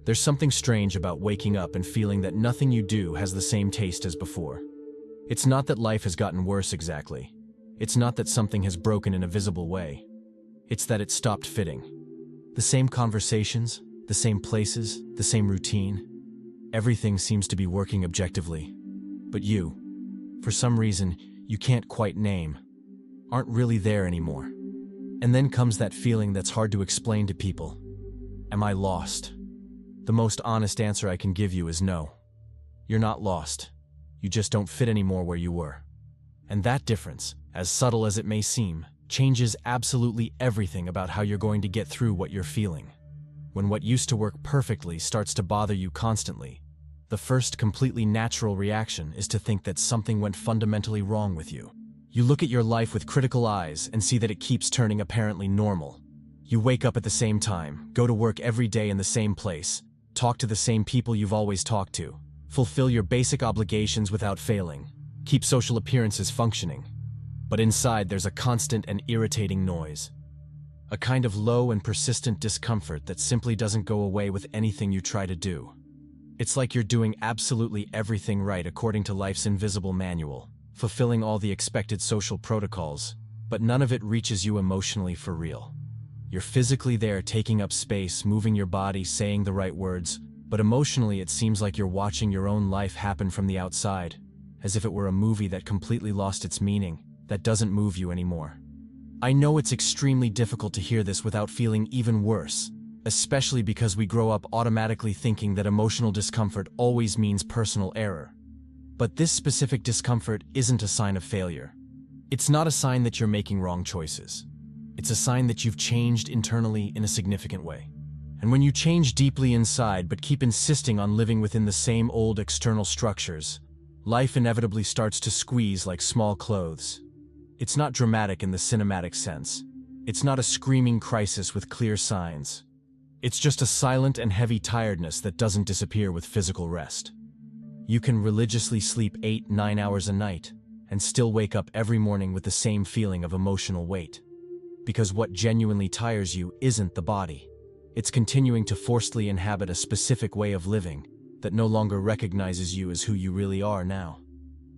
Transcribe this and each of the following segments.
There's something strange about waking up and feeling that nothing you do has the same taste as before. It's not that life has gotten worse exactly. It's not that something has broken in a visible way. It's that it stopped fitting. The same conversations, the same places, the same routine. Everything seems to be working objectively. But you, for some reason you can't quite name, aren't really there anymore. And then comes that feeling that's hard to explain to people. Am I lost? The most honest answer I can give you is no. You're not lost. You just don't fit anymore where you were. And that difference, as subtle as it may seem, changes absolutely everything about how you're going to get through what you're feeling. When what used to work perfectly starts to bother you constantly, the first completely natural reaction is to think that something went fundamentally wrong with you. You look at your life with critical eyes and see that it keeps turning apparently normal. You wake up at the same time, go to work every day in the same place, talk to the same people you've always talked to, fulfill your basic obligations without failing, keep social appearances functioning. But inside there's a constant and irritating noise. A kind of low and persistent discomfort that simply doesn't go away with anything you try to do. It's like you're doing absolutely everything right according to life's invisible manual, fulfilling all the expected social protocols, but none of it reaches you emotionally for real. You're physically there taking up space, moving your body, saying the right words, but emotionally it seems like you're watching your own life happen from the outside, as if it were a movie that completely lost its meaning, that doesn't move you anymore. I know it's extremely difficult to hear this without feeling even worse, especially because we grow up automatically thinking that emotional discomfort always means personal error. But this specific discomfort isn't a sign of failure. It's not a sign that you're making wrong choices. It's a sign that you've changed internally in a significant way. And when you change deeply inside but keep insisting on living within the same old external structures, life inevitably starts to squeeze like small clothes. It's not dramatic in the cinematic sense. It's not a screaming crisis with clear signs. It's just a silent and heavy tiredness that doesn't disappear with physical rest. You can religiously sleep 8-9 hours a night and still wake up every morning with the same feeling of emotional weight. Because what genuinely tires you isn't the body. It's continuing to forcefully inhabit a specific way of living that no longer recognizes you as who you really are now.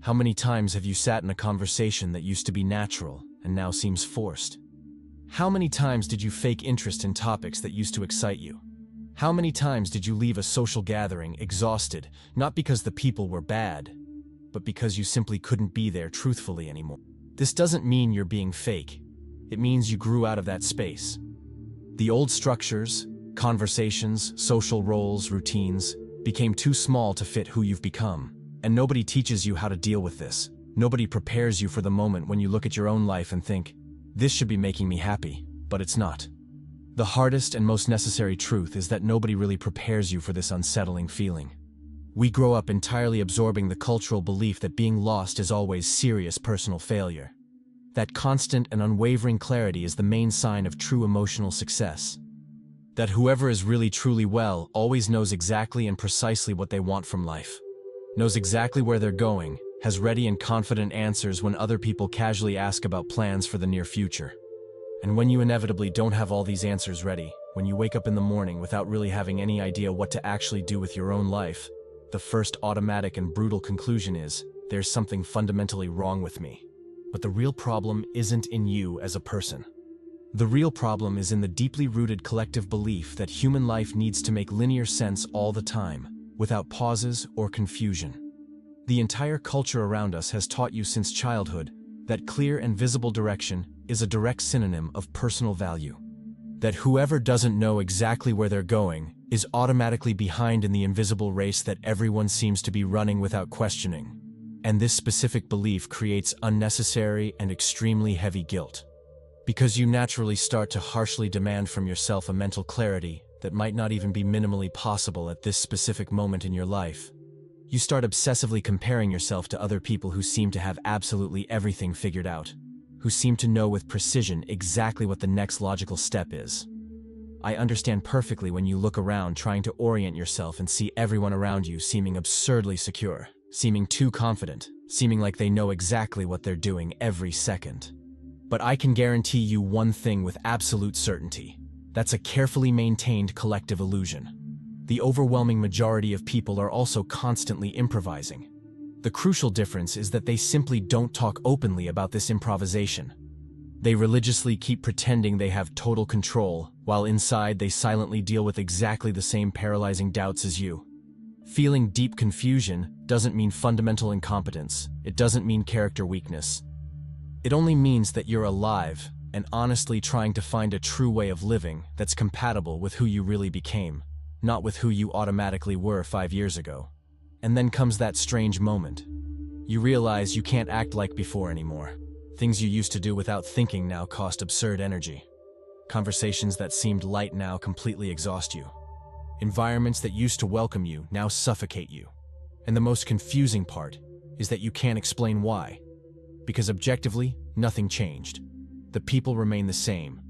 How many times have you sat in a conversation that used to be natural and now seems forced? How many times did you fake interest in topics that used to excite you? How many times did you leave a social gathering exhausted, not because the people were bad, but because you simply couldn't be there truthfully anymore? This doesn't mean you're being fake. It means you grew out of that space. The old structures, conversations, social roles, routines became too small to fit who you've become. And nobody teaches you how to deal with this. Nobody prepares you for the moment when you look at your own life and think, this should be making me happy, but it's not. The hardest and most necessary truth is that nobody really prepares you for this unsettling feeling. We grow up entirely absorbing the cultural belief that being lost is always serious personal failure. That constant and unwavering clarity is the main sign of true emotional success. That whoever is really truly well always knows exactly and precisely what they want from life. Knows exactly where they're going, has ready and confident answers when other people casually ask about plans for the near future. And when you inevitably don't have all these answers ready, when you wake up in the morning without really having any idea what to actually do with your own life, the first automatic and brutal conclusion is, there's something fundamentally wrong with me. But the real problem isn't in you as a person. The real problem is in the deeply rooted collective belief that human life needs to make linear sense all the time, without pauses or confusion. The entire culture around us has taught you since childhood that clear and visible direction is a direct synonym of personal value. That whoever doesn't know exactly where they're going is automatically behind in the invisible race that everyone seems to be running without questioning. And this specific belief creates unnecessary and extremely heavy guilt. Because you naturally start to harshly demand from yourself a mental clarity that might not even be minimally possible at this specific moment in your life. You start obsessively comparing yourself to other people who seem to have absolutely everything figured out, who seem to know with precision exactly what the next logical step is. I understand perfectly when you look around trying to orient yourself and see everyone around you seeming absurdly secure, seeming too confident, seeming like they know exactly what they're doing every second. But I can guarantee you one thing with absolute certainty. That's a carefully maintained collective illusion. The overwhelming majority of people are also constantly improvising. The crucial difference is that they simply don't talk openly about this improvisation. They religiously keep pretending they have total control, while inside they silently deal with exactly the same paralyzing doubts as you. Feeling deep confusion doesn't mean fundamental incompetence. It doesn't mean character weakness. It only means that you're alive and honestly trying to find a true way of living that's compatible with who you really became, not with who you automatically were 5 years ago. And then comes that strange moment. You realize you can't act like before anymore. Things you used to do without thinking now cost absurd energy. Conversations that seemed light now completely exhaust you. Environments that used to welcome you now suffocate you. And the most confusing part is that you can't explain why. Because objectively, nothing changed. The people remain the same.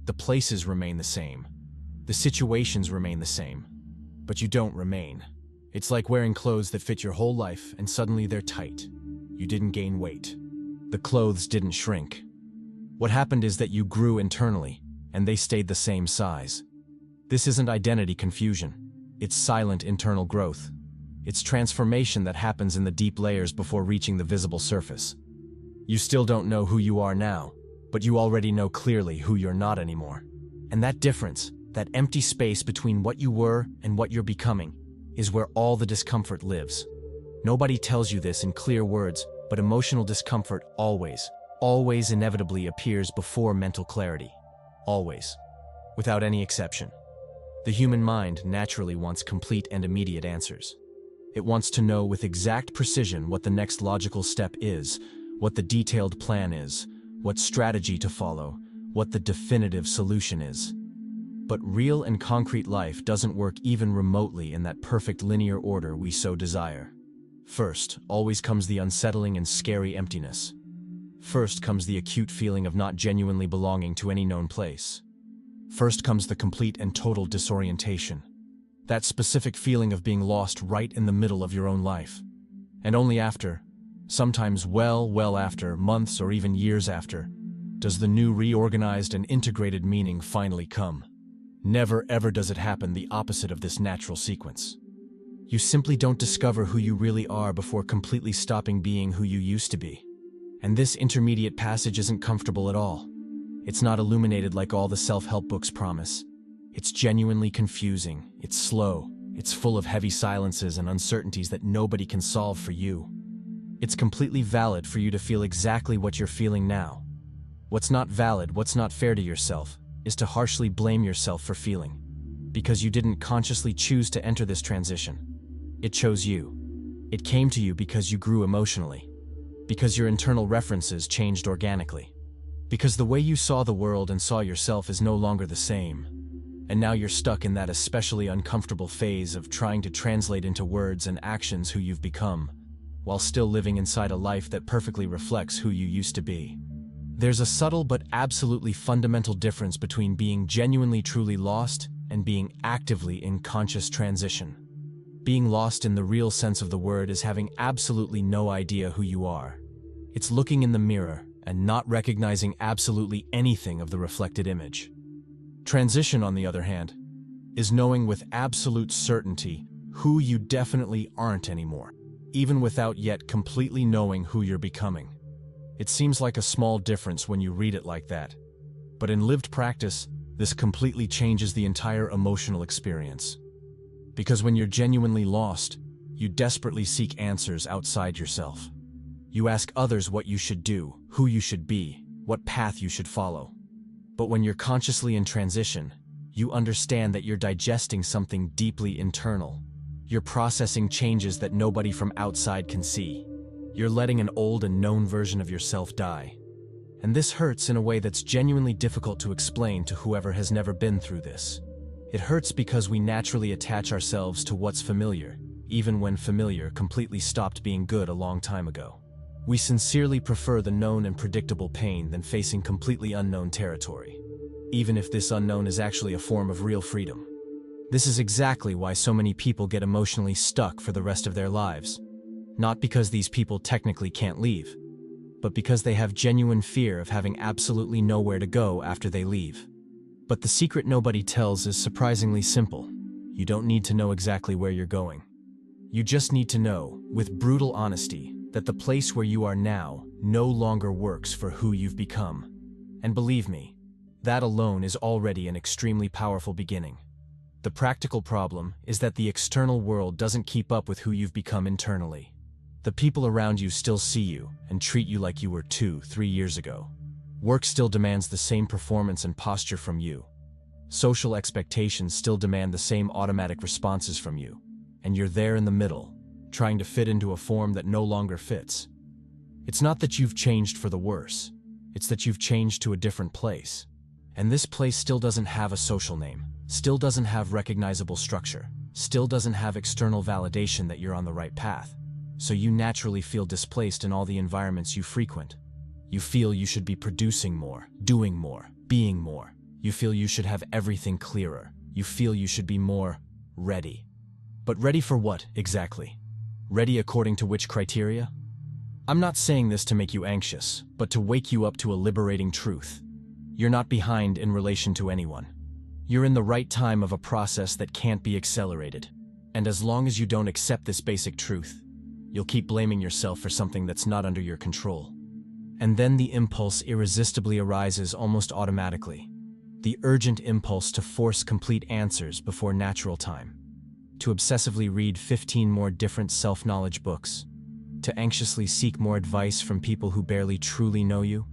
The places remain the same. The situations remain the same. But you don't remain. It's like wearing clothes that fit your whole life and suddenly they're tight. You didn't gain weight. The clothes didn't shrink. What happened is that you grew internally, and they stayed the same size. This isn't identity confusion. It's silent internal growth. It's transformation that happens in the deep layers before reaching the visible surface. You still don't know who you are now, but you already know clearly who you're not anymore. And that difference, that empty space between what you were and what you're becoming, is where all the discomfort lives. Nobody tells you this in clear words, but emotional discomfort always inevitably appears before mental clarity. Always. Without any exception. The human mind naturally wants complete and immediate answers. It wants to know with exact precision what the next logical step is, what the detailed plan is, what strategy to follow, what the definitive solution is. But real and concrete life doesn't work even remotely in that perfect linear order we so desire. First, always comes the unsettling and scary emptiness. First comes the acute feeling of not genuinely belonging to any known place. First comes the complete and total disorientation. That specific feeling of being lost right in the middle of your own life. And only after, sometimes well after, months or even years after, does the new reorganized and integrated meaning finally come. Never ever does it happen the opposite of this natural sequence. You simply don't discover who you really are before completely stopping being who you used to be. And this intermediate passage isn't comfortable at all. It's not illuminated like all the self-help books promise. It's genuinely confusing, it's slow, it's full of heavy silences and uncertainties that nobody can solve for you. It's completely valid for you to feel exactly what you're feeling now. What's not valid, what's not fair to yourself, is to harshly blame yourself for feeling. Because you didn't consciously choose to enter this transition. It chose you. It came to you because you grew emotionally. Because your internal references changed organically. Because the way you saw the world and saw yourself is no longer the same. And now you're stuck in that especially uncomfortable phase of trying to translate into words and actions who you've become, while still living inside a life that perfectly reflects who you used to be. There's a subtle but absolutely fundamental difference between being genuinely truly lost and being actively in conscious transition. Being lost in the real sense of the word is having absolutely no idea who you are. It's looking in the mirror and not recognizing absolutely anything of the reflected image. Transition, on the other hand, is knowing with absolute certainty who you definitely aren't anymore, even without yet completely knowing who you're becoming. It seems like a small difference when you read it like that, but in lived practice, this completely changes the entire emotional experience. Because when you're genuinely lost, you desperately seek answers outside yourself. You ask others what you should do, who you should be, what path you should follow. But when you're consciously in transition, you understand that you're digesting something deeply internal. You're processing changes that nobody from outside can see. You're letting an old and known version of yourself die. And this hurts in a way that's genuinely difficult to explain to whoever has never been through this. It hurts because we naturally attach ourselves to what's familiar, even when familiar completely stopped being good a long time ago. We sincerely prefer the known and predictable pain than facing completely unknown territory, even if this unknown is actually a form of real freedom. This is exactly why so many people get emotionally stuck for the rest of their lives. Not because these people technically can't leave, but because they have genuine fear of having absolutely nowhere to go after they leave. But the secret nobody tells is surprisingly simple. You don't need to know exactly where you're going. You just need to know, with brutal honesty, that the place where you are now no longer works for who you've become. And believe me, that alone is already an extremely powerful beginning. The practical problem is that the external world doesn't keep up with who you've become internally. The people around you still see you and treat you like you were 2-3 years ago. Work still demands the same performance and posture from you. Social expectations still demand the same automatic responses from you. And you're there in the middle, trying to fit into a form that no longer fits. It's not that you've changed for the worse. It's that you've changed to a different place. And this place still doesn't have a social name, still doesn't have recognizable structure, still doesn't have external validation that you're on the right path. So you naturally feel displaced in all the environments you frequent. You feel you should be producing more, doing more, being more. You feel you should have everything clearer. You feel you should be more ready. But ready for what, exactly? Ready according to which criteria? I'm not saying this to make you anxious, but to wake you up to a liberating truth. You're not behind in relation to anyone. You're in the right time of a process that can't be accelerated. And as long as you don't accept this basic truth, you'll keep blaming yourself for something that's not under your control. And then the impulse irresistibly arises almost automatically. The urgent impulse to force complete answers before natural time. To obsessively read 15 more different self-knowledge books. To anxiously seek more advice from people who barely truly know you.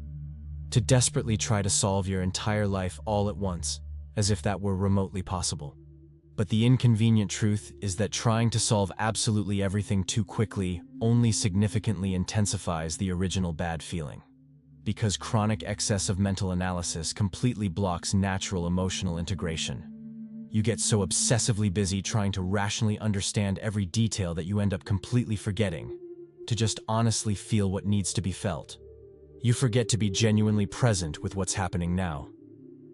To desperately try to solve your entire life all at once, as if that were remotely possible. But the inconvenient truth is that trying to solve absolutely everything too quickly only significantly intensifies the original bad feeling. Because chronic excess of mental analysis completely blocks natural emotional integration. You get so obsessively busy trying to rationally understand every detail that you end up completely forgetting to just honestly feel what needs to be felt. You forget to be genuinely present with what's happening now.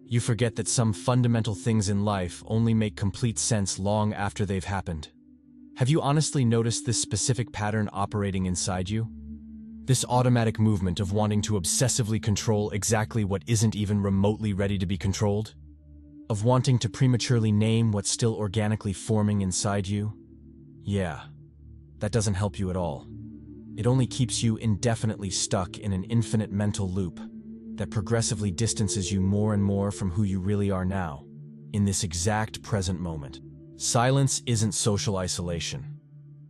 You forget that some fundamental things in life only make complete sense long after they've happened. Have you honestly noticed this specific pattern operating inside you? This automatic movement of wanting to obsessively control exactly what isn't even remotely ready to be controlled? Of wanting to prematurely name what's still organically forming inside you? Yeah, that doesn't help you at all. It only keeps you indefinitely stuck in an infinite mental loop that progressively distances you more and more from who you really are now, in this exact present moment. Silence isn't social isolation.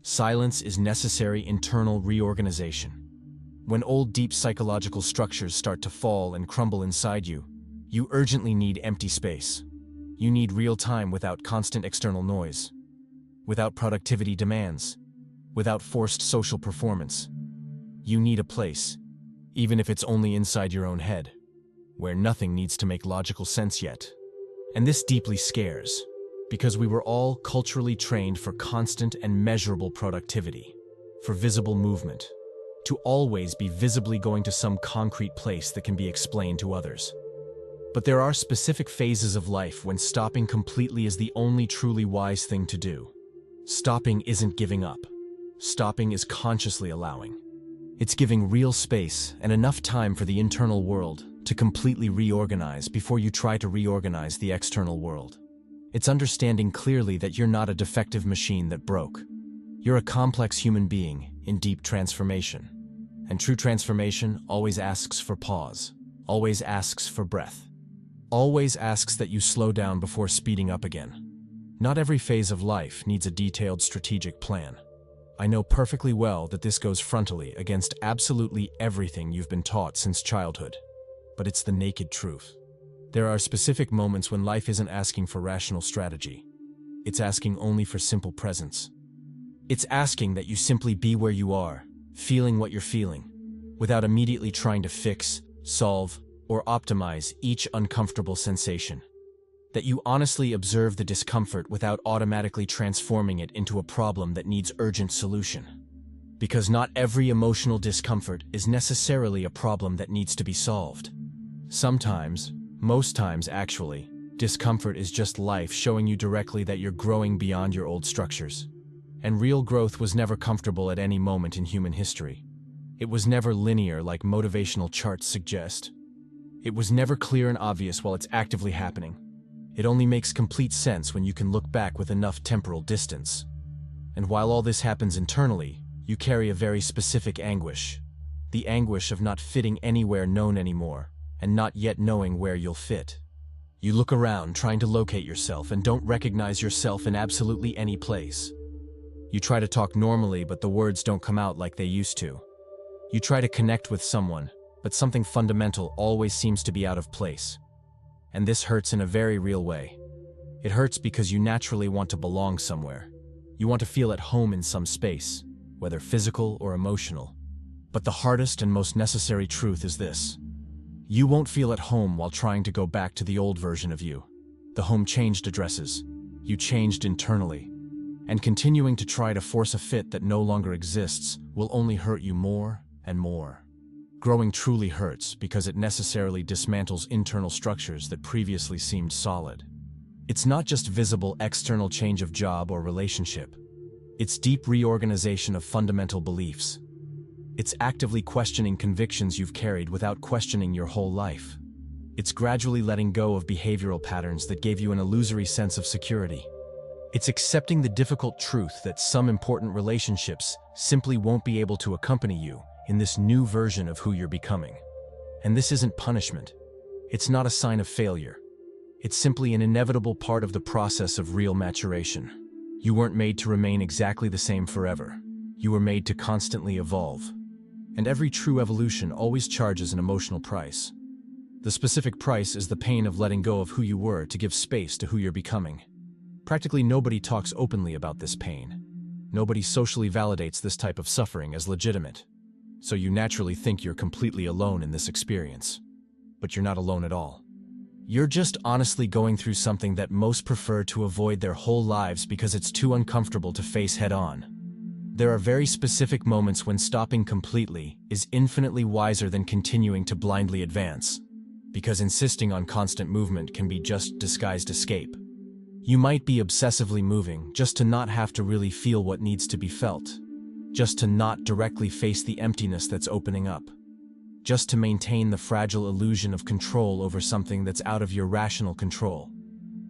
Silence is necessary internal reorganization. When old deep psychological structures start to fall and crumble inside you, you urgently need empty space. You need real time without constant external noise, without productivity demands, without forced social performance. You need a place, even if it's only inside your own head, where nothing needs to make logical sense yet. And this deeply scares, because we were all culturally trained for constant and measurable productivity, for visible movement, to always be visibly going to some concrete place that can be explained to others. But there are specific phases of life when stopping completely is the only truly wise thing to do. Stopping isn't giving up. Stopping is consciously allowing. It's giving real space and enough time for the internal world to completely reorganize before you try to reorganize the external world. It's understanding clearly that you're not a defective machine that broke. You're a complex human being in deep transformation. And true transformation always asks for pause, always asks for breath, always asks that you slow down before speeding up again. Not every phase of life needs a detailed strategic plan. I know perfectly well that this goes frontally against absolutely everything you've been taught since childhood, but it's the naked truth. There are specific moments when life isn't asking for rational strategy. It's asking only for simple presence. It's asking that you simply be where you are, feeling what you're feeling, without immediately trying to fix, solve, or optimize each uncomfortable sensation. That you honestly observe the discomfort without automatically transforming it into a problem that needs urgent solution. Because not every emotional discomfort is necessarily a problem that needs to be solved. Sometimes, most times actually, discomfort is just life showing you directly that you're growing beyond your old structures. And real growth was never comfortable at any moment in human history. It was never linear like motivational charts suggest. It was never clear and obvious while it's actively happening. It only makes complete sense when you can look back with enough temporal distance. And while all this happens internally, you carry a very specific anguish. The anguish of not fitting anywhere known anymore, and not yet knowing where you'll fit. You look around trying to locate yourself and don't recognize yourself in absolutely any place. You try to talk normally, but the words don't come out like they used to. You try to connect with someone, but something fundamental always seems to be out of place. And this hurts in a very real way. It hurts because you naturally want to belong somewhere. You want to feel at home in some space, whether physical or emotional. But the hardest and most necessary truth is this. You won't feel at home while trying to go back to the old version of you. The home changed addresses. You changed internally. And continuing to try to force a fit that no longer exists will only hurt you more and more. Growing truly hurts because it necessarily dismantles internal structures that previously seemed solid. It's not just visible external change of job or relationship. It's deep reorganization of fundamental beliefs. It's actively questioning convictions you've carried without questioning your whole life. It's gradually letting go of behavioral patterns that gave you an illusory sense of security. It's accepting the difficult truth that some important relationships simply won't be able to accompany you in this new version of who you're becoming. And this isn't punishment. It's not a sign of failure. It's simply an inevitable part of the process of real maturation. You weren't made to remain exactly the same forever. You were made to constantly evolve. And every true evolution always charges an emotional price. The specific price is the pain of letting go of who you were to give space to who you're becoming. Practically nobody talks openly about this pain. Nobody socially validates this type of suffering as legitimate. So you naturally think you're completely alone in this experience. But you're not alone at all. You're just honestly going through something that most prefer to avoid their whole lives because it's too uncomfortable to face head-on. There are very specific moments when stopping completely is infinitely wiser than continuing to blindly advance, because insisting on constant movement can be just disguised escape. You might be obsessively moving just to not have to really feel what needs to be felt, just to not directly face the emptiness that's opening up, just to maintain the fragile illusion of control over something that's out of your rational control.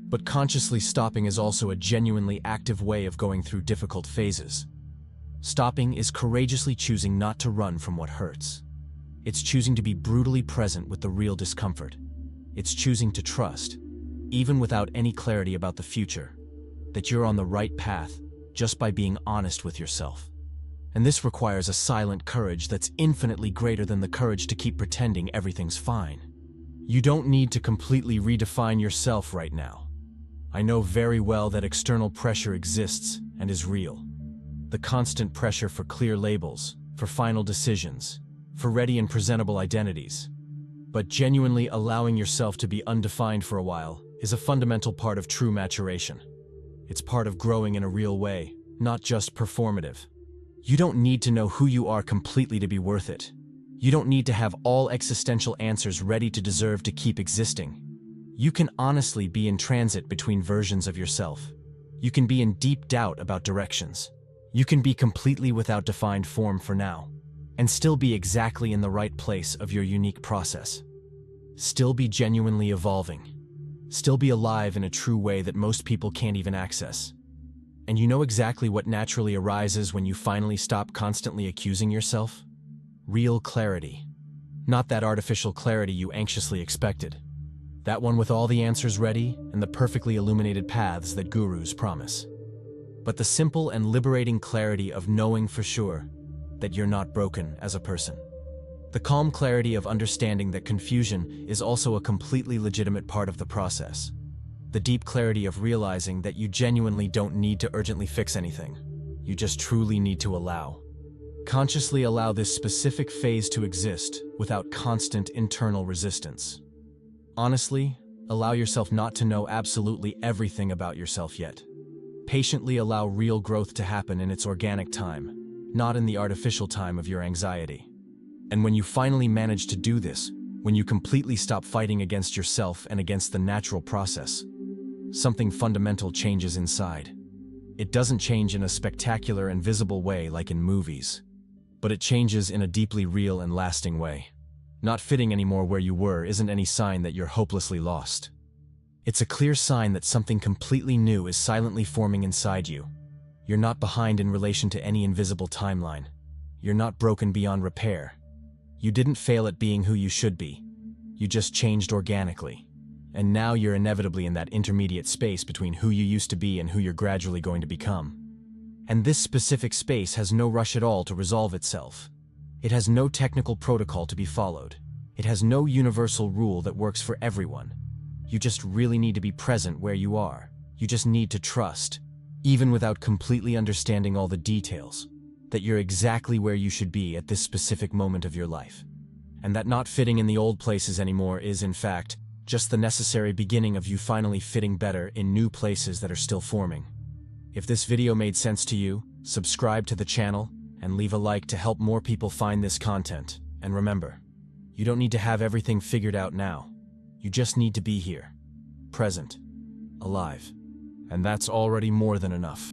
But consciously stopping is also a genuinely active way of going through difficult phases. Stopping is courageously choosing not to run from what hurts. It's choosing to be brutally present with the real discomfort. It's choosing to trust, even without any clarity about the future, that you're on the right path just by being honest with yourself. And this requires a silent courage that's infinitely greater than the courage to keep pretending everything's fine. You don't need to completely redefine yourself right now. I know very well that external pressure exists and is real. The constant pressure for clear labels, for final decisions, for ready and presentable identities. But genuinely allowing yourself to be undefined for a while is a fundamental part of true maturation. It's part of growing in a real way, not just performative. You don't need to know who you are completely to be worth it. You don't need to have all existential answers ready to deserve to keep existing. You can honestly be in transit between versions of yourself. You can be in deep doubt about directions. You can be completely without defined form for now, and still be exactly in the right place of your unique process. Still be genuinely evolving. Still be alive in a true way that most people can't even access. And you know exactly what naturally arises when you finally stop constantly accusing yourself? Real clarity. Not that artificial clarity you anxiously expected. That one with all the answers ready and the perfectly illuminated paths that gurus promise. But the simple and liberating clarity of knowing for sure that you're not broken as a person. The calm clarity of understanding that confusion is also a completely legitimate part of the process. The deep clarity of realizing that you genuinely don't need to urgently fix anything. You just truly need to allow. Consciously allow this specific phase to exist without constant internal resistance. Honestly, allow yourself not to know absolutely everything about yourself yet. Patiently allow real growth to happen in its organic time, not in the artificial time of your anxiety. And when you finally manage to do this, when you completely stop fighting against yourself and against the natural process, something fundamental changes inside. It doesn't change in a spectacular and visible way like in movies, but it changes in a deeply real and lasting way. Not fitting anymore where you were isn't any sign that you're hopelessly lost. It's a clear sign that something completely new is silently forming inside you. You're not behind in relation to any invisible timeline. You're not broken beyond repair. You didn't fail at being who you should be. You just changed organically. And now you're inevitably in that intermediate space between who you used to be and who you're gradually going to become. And this specific space has no rush at all to resolve itself. It has no technical protocol to be followed. It has no universal rule that works for everyone. You just really need to be present where you are. You just need to trust, even without completely understanding all the details, that you're exactly where you should be at this specific moment of your life. And that not fitting in the old places anymore is, in fact, just the necessary beginning of you finally fitting better in new places that are still forming. If this video made sense to you, subscribe to the channel and leave a like to help more people find this content. And remember, you don't need to have everything figured out now. You just need to be here, present, alive. And that's already more than enough.